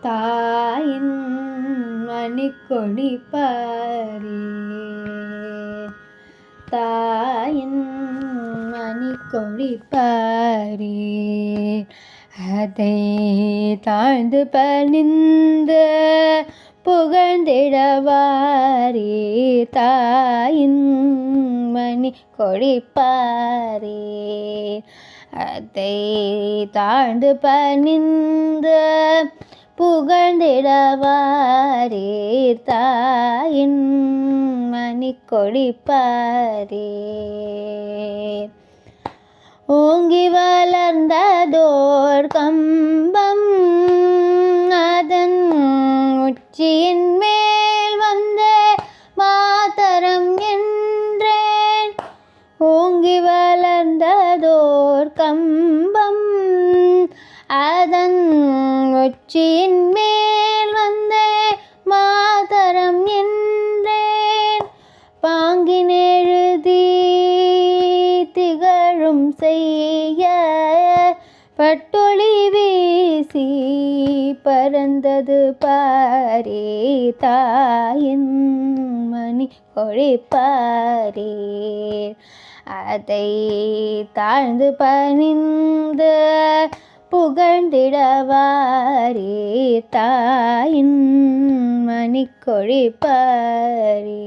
தாயின் மணிக்கொடி பாரே, தாயின் மணிக்கொடி பாரே. அதை தாழ்ந்து பணிந்து புகழ்ந்திடவாரே, தாயின் மணிக்கொடி பாரே. அதை தாழ்ந்து பணிந்து புகழ்ந்திடவாரே, தாயின் மணிக்கொடி பாரே. ஓங்கி வளர்ந்ததோர் கம்பம் அதன் உச்சியின் மேல் வந்தே மாதரம் என்றேன். ஓங்கி வளர்ந்ததோர் கம்பம் அதன் உச்சியின் மேல் வந்தே மாதரம் என்றேன். பாங்கினெழுதி திகழும் செய்ய பட்டொளி வீசி பறந்தது பாரே, தாயின் மணிக்கொடி பாரே. அதை தாழ்ந்து பணிந்து புகழ்ந்திடவாரே, தாயின் மணிக்கொடி பாரே.